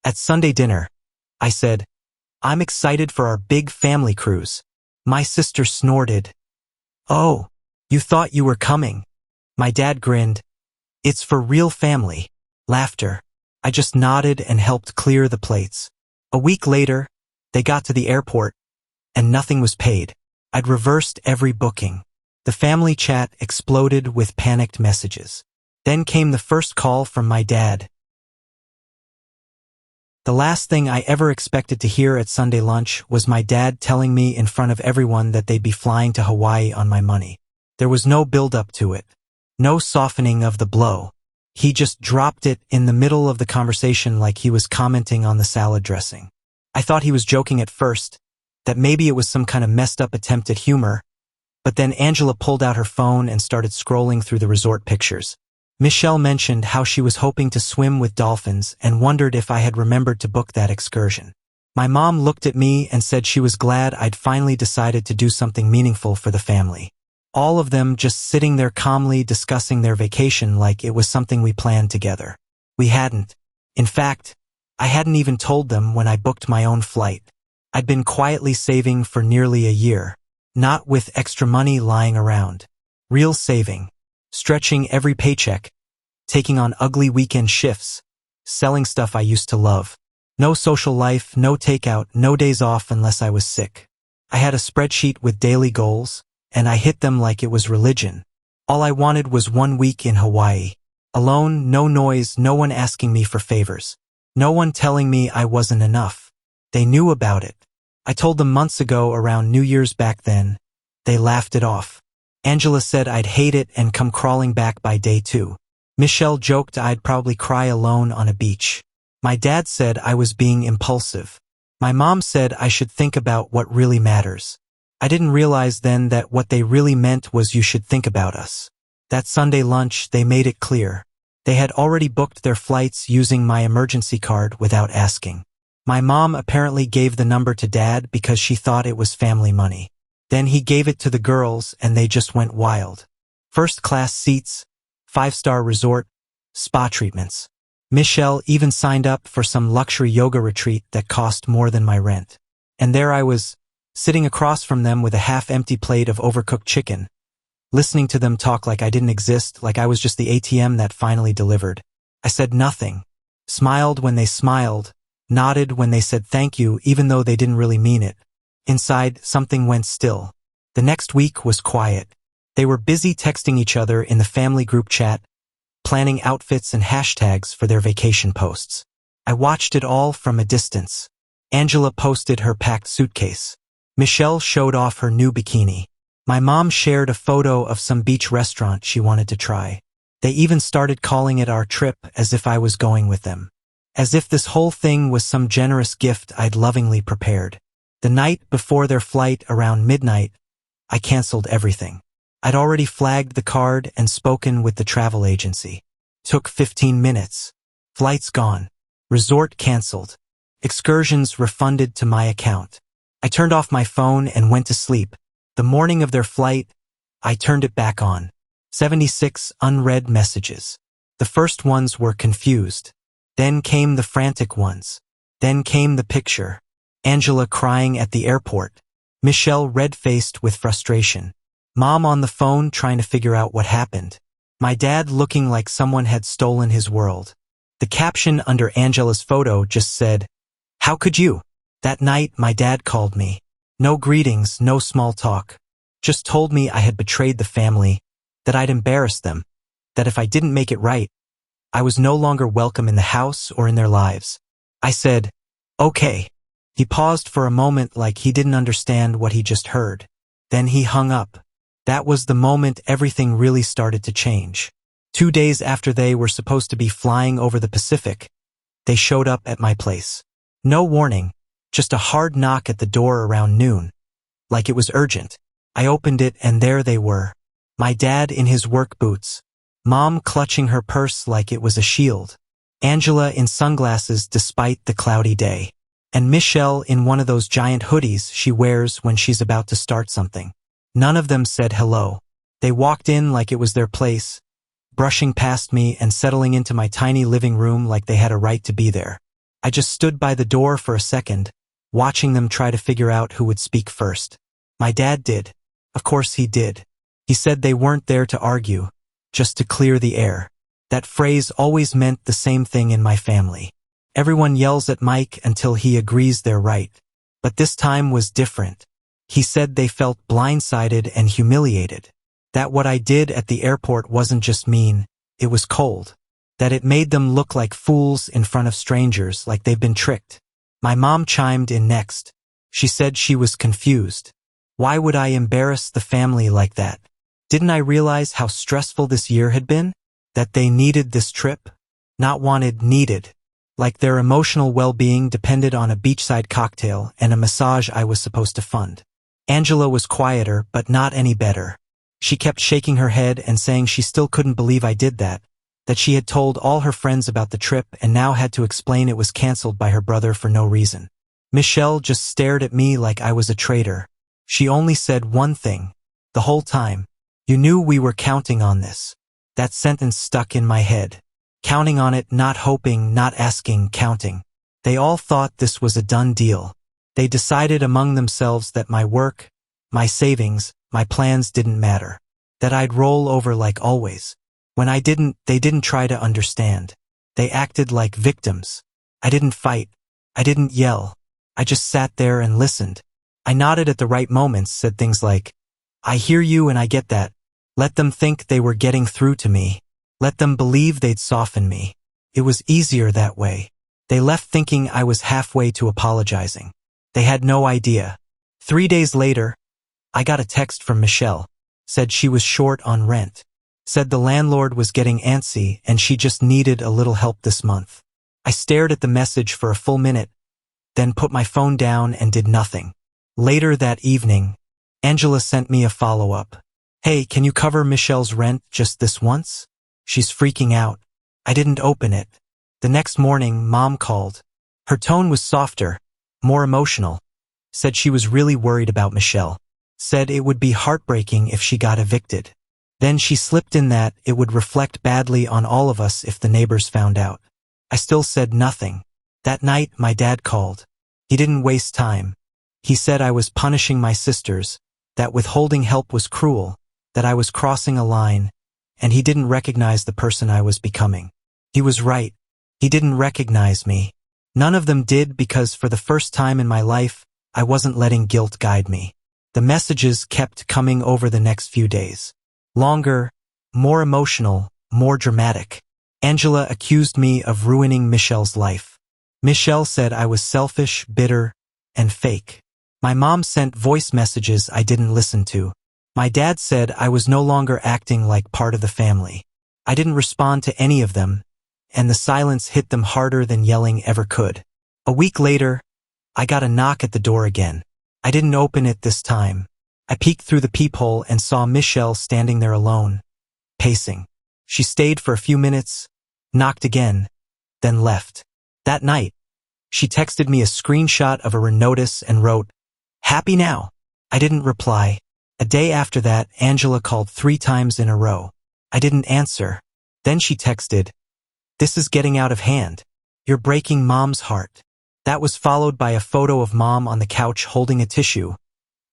At Sunday dinner, I said, "I'm excited for our big family cruise." My sister snorted. "Oh, you thought you were coming." My dad grinned. "It's for real family." Laughter. I just nodded and helped clear the plates. A week later, they got to the airport, and nothing was paid. I'd reversed every booking. The family chat exploded with panicked messages. Then came the first call from my dad. The last thing I ever expected to hear at Sunday lunch was my dad telling me in front of everyone that they'd be flying to Hawaii on my money. There was no build-up to it. No softening of the blow. He just dropped it in the middle of the conversation like he was commenting on the salad dressing. I thought he was joking at first, that maybe it was some kind of messed up attempt at humor, but then Angela pulled out her phone and started scrolling through the resort pictures. Michelle mentioned how she was hoping to swim with dolphins and wondered if I had remembered to book that excursion. My mom looked at me and said she was glad I'd finally decided to do something meaningful for the family. All of them just sitting there calmly discussing their vacation like it was something we planned together. We hadn't. In fact, I hadn't even told them when I booked my own flight. I'd been quietly saving for nearly a year, not with extra money lying around. Real saving. Stretching every paycheck, taking on ugly weekend shifts, selling stuff I used to love. No social life, no takeout, no days off unless I was sick. I had a spreadsheet with daily goals, and I hit them like it was religion. All I wanted was 1 week in Hawaii. Alone, no noise, no one asking me for favors. No one telling me I wasn't enough. They knew about it. I told them months ago around New Year's back then. They laughed it off. Angela said I'd hate it and come crawling back by day 2. Michelle joked I'd probably cry alone on a beach. My dad said I was being impulsive. My mom said I should think about what really matters. I didn't realize then that what they really meant was you should think about us. That Sunday lunch, they made it clear. They had already booked their flights using my emergency card without asking. My mom apparently gave the number to Dad because she thought it was family money. Then he gave it to the girls and they just went wild. First-class seats, 5-star resort, spa treatments. Michelle even signed up for some luxury yoga retreat that cost more than my rent. And there I was, sitting across from them with a half-empty plate of overcooked chicken, listening to them talk like I didn't exist, like I was just the ATM that finally delivered. I said nothing, smiled when they smiled, nodded when they said thank you even though they didn't really mean it. Inside, something went still. The next week was quiet. They were busy texting each other in the family group chat, planning outfits and hashtags for their vacation posts. I watched it all from a distance. Angela posted her packed suitcase. Michelle showed off her new bikini. My mom shared a photo of some beach restaurant she wanted to try. They even started calling it our trip as if I was going with them. As if this whole thing was some generous gift I'd lovingly prepared. The night before their flight around midnight, I canceled everything. I'd already flagged the card and spoken with the travel agency. Took 15 minutes. Flights gone. Resort canceled. Excursions refunded to my account. I turned off my phone and went to sleep. The morning of their flight, I turned it back on. 76 unread messages. The first ones were confused. Then came the frantic ones. Then came the picture. Angela crying at the airport. Michelle red-faced with frustration. Mom on the phone trying to figure out what happened. My dad looking like someone had stolen his world. The caption under Angela's photo just said, "How could you?" That night, my dad called me. No greetings, no small talk. Just told me I had betrayed the family, that I'd embarrassed them, that if I didn't make it right, I was no longer welcome in the house or in their lives. I said, "Okay." He paused for a moment like he didn't understand what he just heard. Then he hung up. That was the moment everything really started to change. 2 days after they were supposed to be flying over the Pacific, they showed up at my place. No warning, just a hard knock at the door around noon. Like it was urgent. I opened it and there they were. My dad in his work boots. Mom clutching her purse like it was a shield. Angela in sunglasses despite the cloudy day. And Michelle in one of those giant hoodies she wears when she's about to start something. None of them said hello. They walked in like it was their place, brushing past me and settling into my tiny living room like they had a right to be there. I just stood by the door for a second, watching them try to figure out who would speak first. My dad did. Of course he did. He said they weren't there to argue, just to clear the air. That phrase always meant the same thing in my family. Everyone yells at Mike until he agrees they're right. But this time was different. He said they felt blindsided and humiliated. That what I did at the airport wasn't just mean, it was cold. That it made them look like fools in front of strangers, like they've been tricked. My mom chimed in next. She said she was confused. Why would I embarrass the family like that? Didn't I realize how stressful this year had been? That they needed this trip? Not wanted, needed. Like their emotional well-being depended on a beachside cocktail and a massage I was supposed to fund. Angela was quieter, but not any better. She kept shaking her head and saying she still couldn't believe I did that she had told all her friends about the trip and now had to explain it was canceled by her brother for no reason. Michelle just stared at me like I was a traitor. She only said one thing. The whole time. You knew we were counting on this. That sentence stuck in my head. Counting on it, not hoping, not asking, counting. They all thought this was a done deal. They decided among themselves that my work, my savings, my plans didn't matter. That I'd roll over like always. When I didn't, they didn't try to understand. They acted like victims. I didn't fight. I didn't yell. I just sat there and listened. I nodded at the right moments, said things like, I hear you and I get that. Let them think they were getting through to me. Let them believe they'd soften me. It was easier that way. They left thinking I was halfway to apologizing. They had no idea. 3 days later, I got a text from Michelle. Said she was short on rent. Said the landlord was getting antsy and she just needed a little help this month. I stared at the message for a full minute, then put my phone down and did nothing. Later that evening, Angela sent me a follow-up. Hey, can you cover Michelle's rent just this once? She's freaking out. I didn't open it. The next morning, Mom called. Her tone was softer, more emotional. Said she was really worried about Michelle. Said it would be heartbreaking if she got evicted. Then she slipped in that it would reflect badly on all of us if the neighbors found out. I still said nothing. That night, my dad called. He didn't waste time. He said I was punishing my sisters, that withholding help was cruel, that I was crossing a line, and he didn't recognize the person I was becoming. He was right. He didn't recognize me. None of them did because for the first time in my life, I wasn't letting guilt guide me. The messages kept coming over the next few days. Longer, more emotional, more dramatic. Angela accused me of ruining Michelle's life. Michelle said I was selfish, bitter, and fake. My mom sent voice messages I didn't listen to. My dad said I was no longer acting like part of the family. I didn't respond to any of them, and the silence hit them harder than yelling ever could. A week later, I got a knock at the door again. I didn't open it this time. I peeked through the peephole and saw Michelle standing there alone, pacing. She stayed for a few minutes, knocked again, then left. That night, she texted me a screenshot of a notice and wrote, "Happy now." I didn't reply. A day after that, Angela called 3 times in a row. I didn't answer. Then she texted, "This is getting out of hand. You're breaking Mom's heart." That was followed by a photo of Mom on the couch holding a tissue,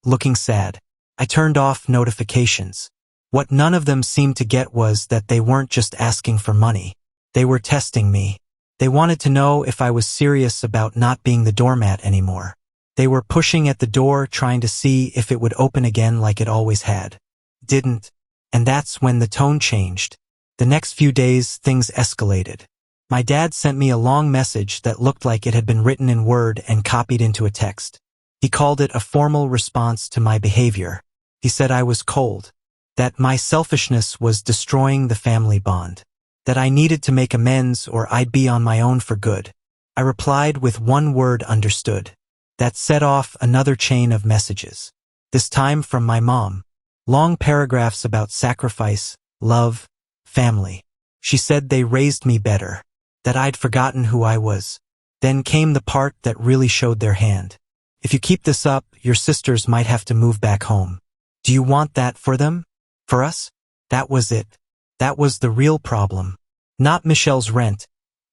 looking sad. I turned off notifications. What none of them seemed to get was that they weren't just asking for money. They were testing me. They wanted to know if I was serious about not being the doormat anymore. They were pushing at the door trying to see if it would open again like it always had. Didn't. And that's when the tone changed. The next few days, things escalated. My dad sent me a long message that looked like it had been written in Word and copied into a text. He called it a formal response to my behavior. He said I was cold, that my selfishness was destroying the family bond, that I needed to make amends or I'd be on my own for good. I replied with one word, understood. That set off another chain of messages, this time from my mom. Long paragraphs about sacrifice, love, family. She said they raised me better, that I'd forgotten who I was. Then came the part that really showed their hand. If you keep this up, your sisters might have to move back home. Do you want that for them? For us? That was it. That was the real problem. Not Michelle's rent.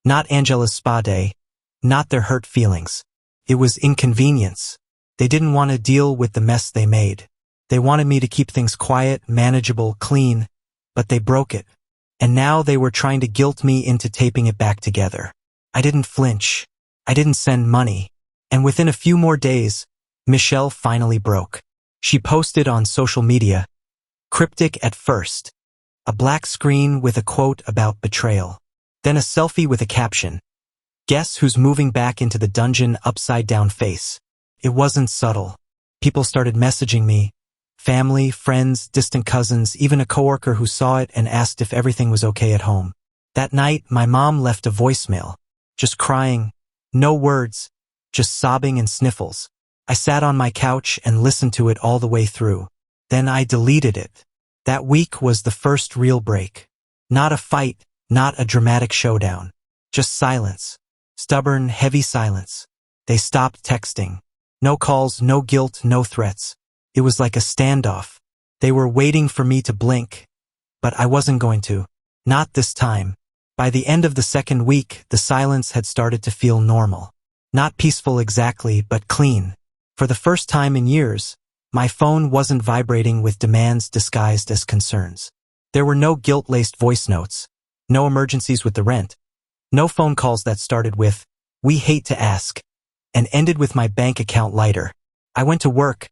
Not Angela's spa day. not their hurt feelings. It was inconvenience. They didn't want to deal with the mess they made. They wanted me to keep things quiet, manageable, clean, but they broke it. And now they were trying to guilt me into taping it back together. I didn't flinch. I didn't send money. And within a few more days, Michelle finally broke. She posted on social media, cryptic at first, a black screen with a quote about betrayal. Then a selfie with a caption, "Guess who's moving back into the dungeon upside down face." It wasn't subtle. People started messaging me, family, friends, distant cousins, even a coworker who saw it and asked if everything was okay at home. That night, my mom left a voicemail, just crying, no words, just sobbing and sniffles. I sat on my couch and listened to it all the way through. Then I deleted it. That week was the first real break. Not a fight, not a dramatic showdown. Just silence. Stubborn, heavy silence. They stopped texting. No calls, no guilt, no threats. It was like a standoff. They were waiting for me to blink, but I wasn't going to. Not this time. By the end of the second week, the silence had started to feel normal. Not peaceful exactly, but clean. For the first time in years, my phone wasn't vibrating with demands disguised as concerns. There were no guilt-laced voice notes, no emergencies with the rent, no phone calls that started with, "We hate to ask," and ended with my bank account lighter. I went to work,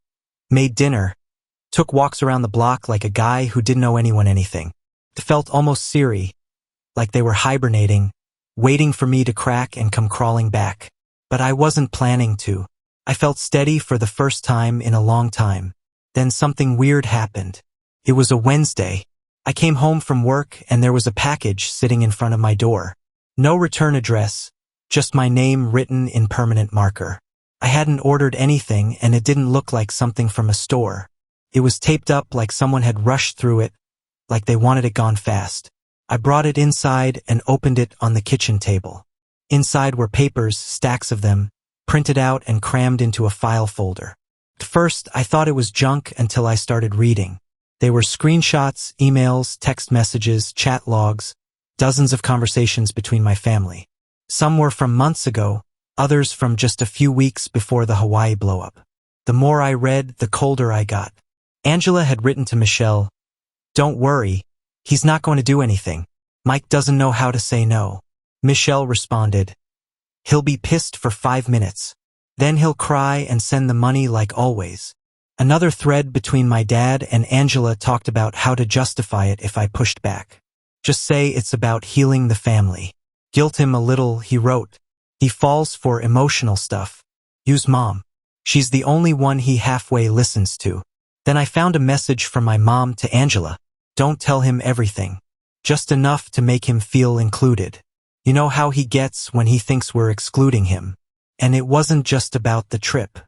made dinner, took walks around the block like a guy who didn't owe anyone anything. It felt almost eerie, like they were hibernating, waiting for me to crack and come crawling back. But I wasn't planning to. I felt steady for the first time in a long time. Then something weird happened. It was a Wednesday. I came home from work and there was a package sitting in front of my door. No return address, just my name written in permanent marker. I hadn't ordered anything and it didn't look like something from a store. It was taped up like someone had rushed through it, like they wanted it gone fast. I brought it inside and opened it on the kitchen table. Inside were papers, stacks of them, printed out and crammed into a file folder. At first, I thought it was junk until I started reading. They were screenshots, emails, text messages, chat logs, dozens of conversations between my family. Some were from months ago, others from just a few weeks before the Hawaii blow-up. The more I read, the colder I got. Angela had written to Michelle, "Don't worry, he's not going to do anything. Mike doesn't know how to say no." Michelle responded, "He'll be pissed for 5 minutes. Then he'll cry and send the money like always." Another thread between my dad and Angela talked about how to justify it if I pushed back. "Just say it's about healing the family. Guilt him a little," he wrote. "He falls for emotional stuff. Use mom. She's the only one he halfway listens to." Then I found a message from my mom to Angela. "Don't tell him everything. Just enough to make him feel included. You know how he gets when he thinks we're excluding him." And it wasn't just about the trip.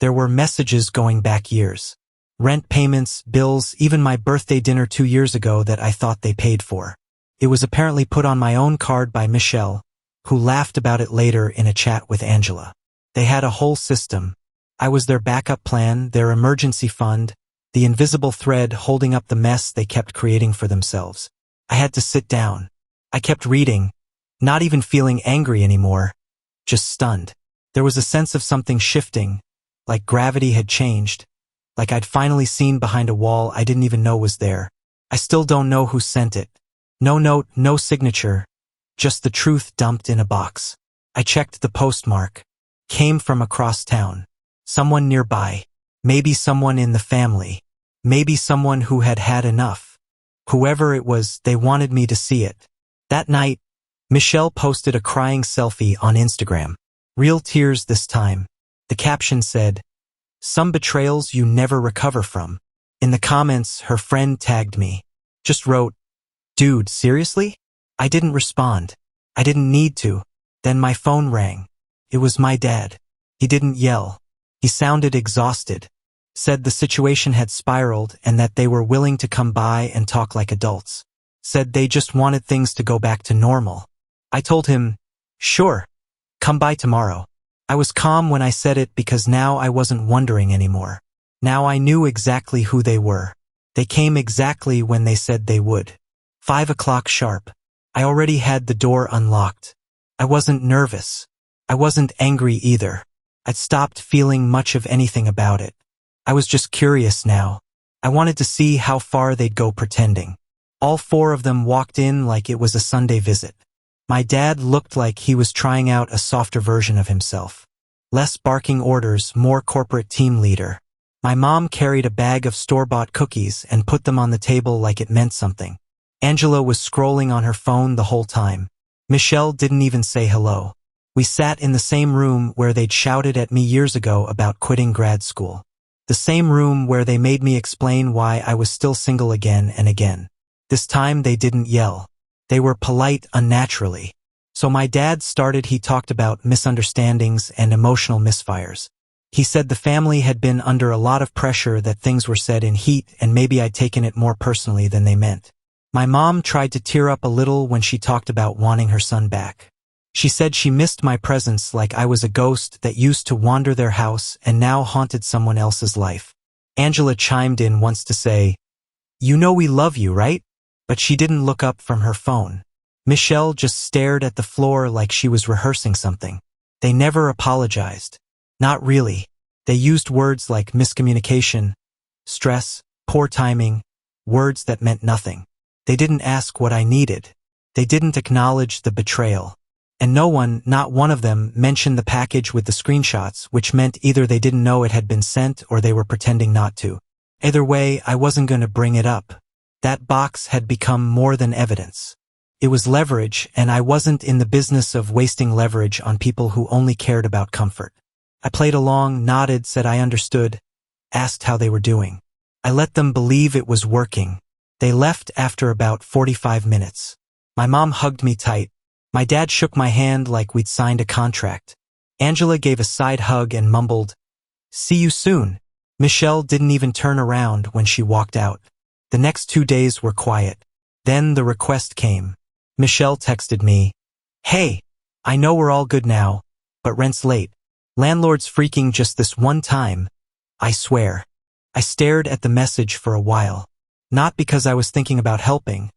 There were messages going back years. Rent payments, bills, even my birthday dinner 2 years ago that I thought they paid for. It was apparently put on my own card by Michelle, who laughed about it later in a chat with Angela. They had a whole system. I was their backup plan, their emergency fund, the invisible thread holding up the mess they kept creating for themselves. I had to sit down. I kept reading, not even feeling angry anymore, just stunned. There was a sense of something shifting, like gravity had changed, like I'd finally seen behind a wall I didn't even know was there. I still don't know who sent it. No note, no signature, just the truth dumped in a box. I checked the postmark. Came from across town. Someone nearby. Maybe someone in the family. Maybe someone who had had enough. Whoever it was, they wanted me to see it. That night, Michelle posted a crying selfie on Instagram. Real tears this time. The caption said, "Some betrayals you never recover from." In the comments, her friend tagged me. Just wrote, "Dude, seriously?" I didn't respond. I didn't need to. Then my phone rang. It was my dad. He didn't yell. He sounded exhausted. Said the situation had spiraled and that they were willing to come by and talk like adults. Said they just wanted things to go back to normal. I told him, "Sure. Come by tomorrow." I was calm when I said it because now I wasn't wondering anymore. Now I knew exactly who they were. They came exactly when they said they would. 5 o'clock sharp. I already had the door unlocked. I wasn't nervous. I wasn't angry either. I'd stopped feeling much of anything about it. I was just curious now. I wanted to see how far they'd go pretending. All four of them walked in like it was a Sunday visit. My dad looked like he was trying out a softer version of himself. Less barking orders, more corporate team leader. My mom carried a bag of store-bought cookies and put them on the table like it meant something. Angela was scrolling on her phone the whole time. Michelle didn't even say hello. We sat in the same room where they'd shouted at me years ago about quitting grad school. The same room where they made me explain why I was still single again and again. This time they didn't yell. They were polite unnaturally. So my dad started. He talked about misunderstandings and emotional misfires. He said the family had been under a lot of pressure, that things were said in heat and maybe I'd taken it more personally than they meant. My mom tried to tear up a little when she talked about wanting her son back. She said she missed my presence like I was a ghost that used to wander their house and now haunted someone else's life. Angela chimed in once to say, "You know we love you, right?" But she didn't look up from her phone. Michelle just stared at the floor like she was rehearsing something. They never apologized. Not really. They used words like miscommunication, stress, poor timing, words that meant nothing. They didn't ask what I needed. They didn't acknowledge the betrayal. And no one, not one of them, mentioned the package with the screenshots, which meant either they didn't know it had been sent or they were pretending not to. Either way, I wasn't going to bring it up. That box had become more than evidence. It was leverage, and I wasn't in the business of wasting leverage on people who only cared about comfort. I played along, nodded, said I understood, asked how they were doing. I let them believe it was working. They left after about 45 minutes. My mom hugged me tight. My dad shook my hand like we'd signed a contract. Angela gave a side hug and mumbled, "See you soon." Michelle didn't even turn around when she walked out. The next 2 days were quiet. Then the request came. Michelle texted me, "Hey, I know we're all good now, but rent's late. Landlord's freaking just this one time. I swear." I stared at the message for a while. Not because I was thinking about helping,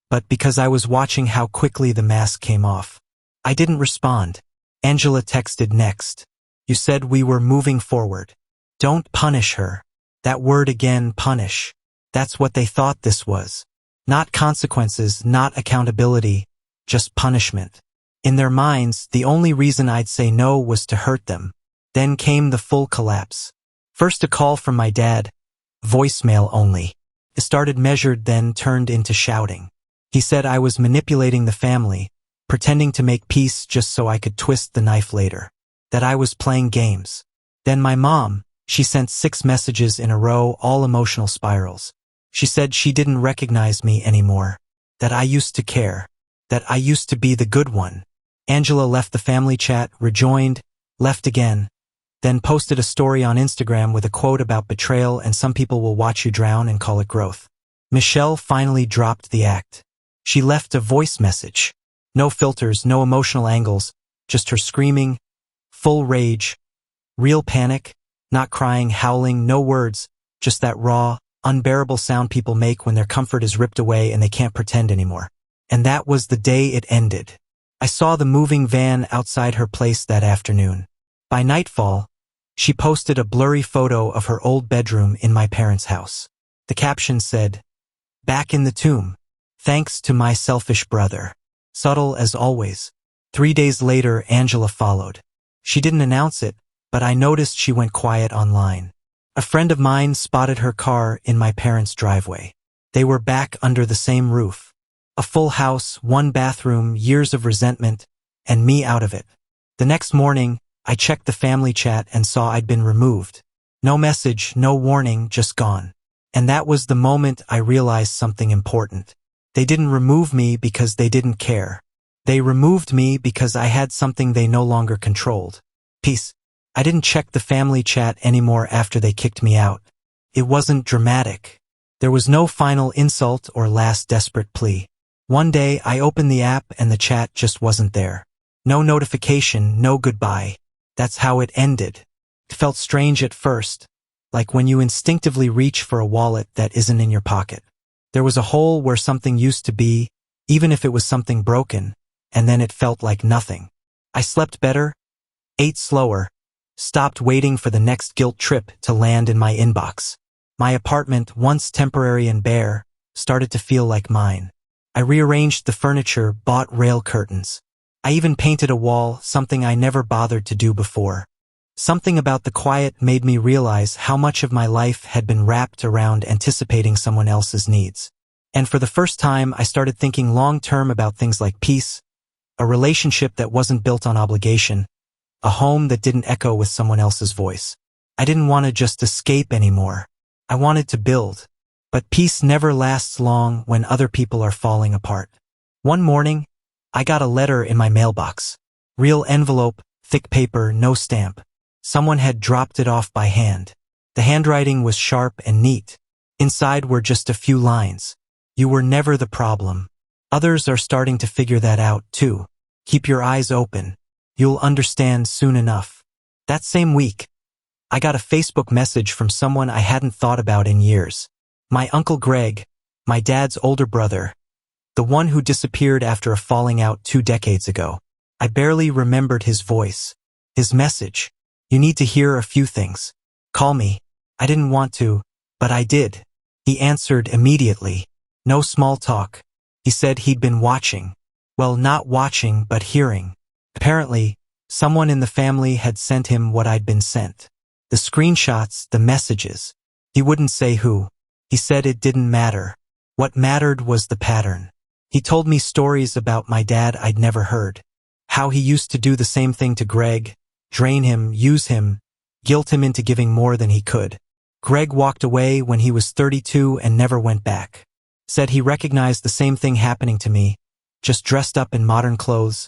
but because I was watching how quickly the mask came off. I didn't respond. Angela texted next. "You said we were moving forward. Don't punish her." That word again, punish. That's what they thought this was. Not consequences, not accountability, just punishment. In their minds, the only reason I'd say no was to hurt them. Then came the full collapse. First a call from my dad, voicemail only. It started measured, then turned into shouting. He said I was manipulating the family, pretending to make peace just so I could twist the knife later. That I was playing games. Then my mom, she sent 6 messages in a row, all emotional spirals. She said she didn't recognize me anymore. That I used to care. That I used to be the good one. Angela left the family chat, rejoined, left again, then posted a story on Instagram with a quote about betrayal and "Some people will watch you drown and call it growth." Michelle finally dropped the act. She left a voice message. No filters, no emotional angles, just her screaming, full rage, real panic, not crying, howling, no words, just that raw, unbearable sound people make when their comfort is ripped away and they can't pretend anymore. And that was the day it ended. I saw the moving van outside her place that afternoon. By nightfall, she posted a blurry photo of her old bedroom in my parents' house. The caption said, "Back in the tomb. Thanks to my selfish brother." Subtle as always. 3 days later, Angela followed. She didn't announce it, but I noticed she went quiet online. A friend of mine spotted her car in my parents' driveway. They were back under the same roof. A full house, 1 bathroom, years of resentment, and me out of it. The next morning, I checked the family chat and saw I'd been removed. No message, no warning, just gone. And that was the moment I realized something important. They didn't remove me because they didn't care. They removed me because I had something they no longer controlled. Peace. I didn't check the family chat anymore after they kicked me out. It wasn't dramatic. There was no final insult or last desperate plea. One day I opened the app and the chat just wasn't there. No notification, no goodbye. That's how it ended. It felt strange at first, like when you instinctively reach for a wallet that isn't in your pocket. There was a hole where something used to be, even if it was something broken, and then it felt like nothing. I slept better, ate slower, stopped waiting for the next guilt trip to land in my inbox. My apartment, once temporary and bare, started to feel like mine. I rearranged the furniture, bought rail curtains. I even painted a wall, something I never bothered to do before. Something about the quiet made me realize how much of my life had been wrapped around anticipating someone else's needs. And for the first time, I started thinking long-term about things like peace, a relationship that wasn't built on obligation, a home that didn't echo with someone else's voice. I didn't want to just escape anymore. I wanted to build. But peace never lasts long when other people are falling apart. One morning, I got a letter in my mailbox. Real envelope, thick paper, no stamp. Someone had dropped it off by hand. The handwriting was sharp and neat. Inside were just a few lines. You were never the problem. Others are starting to figure that out, too. Keep your eyes open. You'll understand soon enough. That same week, I got a Facebook message from someone I hadn't thought about in years. My Uncle Greg, my dad's older brother, the one who disappeared after a falling out 2 decades ago. I barely remembered his voice. His message. You need to hear a few things. Call me. I didn't want to, but I did. He answered immediately. No small talk. He said he'd been watching. Well, not watching, but hearing. Apparently, someone in the family had sent him what I'd been sent. The screenshots, the messages. He wouldn't say who. He said it didn't matter. What mattered was the pattern. He told me stories about my dad I'd never heard. How he used to do the same thing to Greg, drain him, use him, guilt him into giving more than he could. Greg walked away when he was 32 and never went back. Said he recognized the same thing happening to me, just dressed up in modern clothes,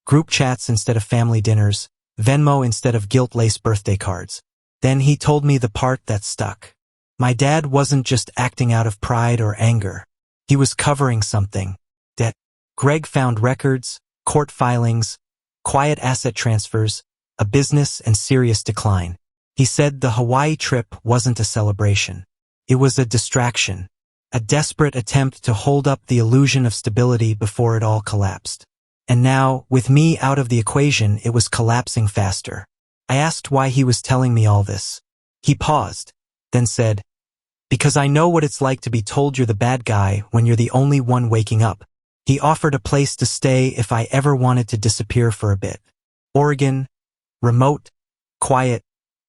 group chats instead of family dinners, Venmo instead of guilt-laced birthday cards. Then he told me the part that stuck. My dad wasn't just acting out of pride or anger. He was covering something. Debt. Greg found records, court filings, quiet asset transfers, a business and serious decline. He said the Hawaii trip wasn't a celebration. It was a distraction, a desperate attempt to hold up the illusion of stability before it all collapsed. And now, with me out of the equation, it was collapsing faster. I asked why he was telling me all this. He paused, then said, "Because I know what it's like to be told you're the bad guy when you're the only one waking up." He offered a place to stay if I ever wanted to disappear for a bit. Oregon, remote, quiet,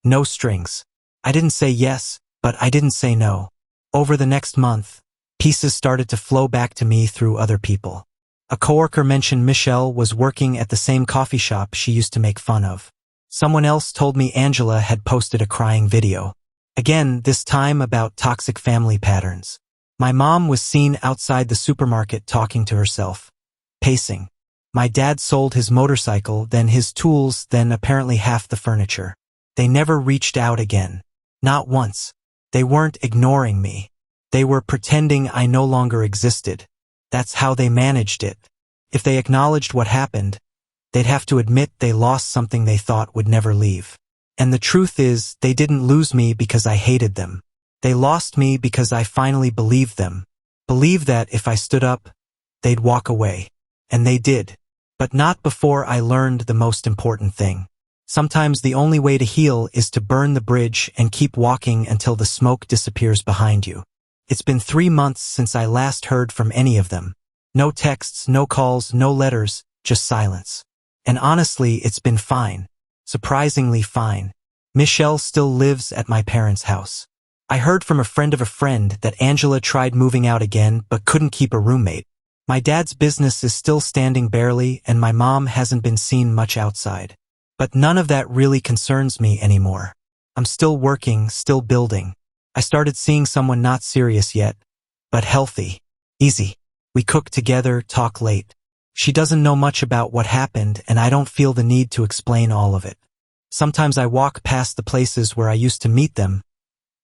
no strings. I didn't say yes, but I didn't say no. Over the next month, pieces started to flow back to me through other people. A coworker mentioned Michelle was working at the same coffee shop she used to make fun of. Someone else told me Angela had posted a crying video. Again, this time about toxic family patterns. My mom was seen outside the supermarket talking to herself, pacing. My dad sold his motorcycle, then his tools, then apparently half the furniture. They never reached out again. Not once. They weren't ignoring me. They were pretending I no longer existed. That's how they managed it. If they acknowledged what happened, they'd have to admit they lost something they thought would never leave. And the truth is, they didn't lose me because I hated them. They lost me because I finally believed them. Believed that if I stood up, they'd walk away. And they did. But not before I learned the most important thing. Sometimes the only way to heal is to burn the bridge and keep walking until the smoke disappears behind you. It's been 3 months since I last heard from any of them. No texts, no calls, no letters, just silence. And honestly, it's been fine. Surprisingly fine. Michelle still lives at my parents' house. I heard from a friend of a friend that Angela tried moving out again but couldn't keep a roommate. My dad's business is still standing barely and my mom hasn't been seen much outside. But none of that really concerns me anymore. I'm still working, still building. I started seeing someone not serious yet, but healthy. Easy. We cook together, talk late. She doesn't know much about what happened and I don't feel the need to explain all of it. Sometimes I walk past the places where I used to meet them,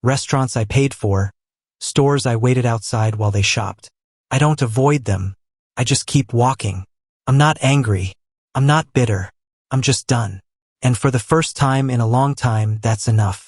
restaurants I paid for, stores I waited outside while they shopped. I don't avoid them. I just keep walking. I'm not angry. I'm not bitter. I'm just done. And for the first time in a long time, that's enough.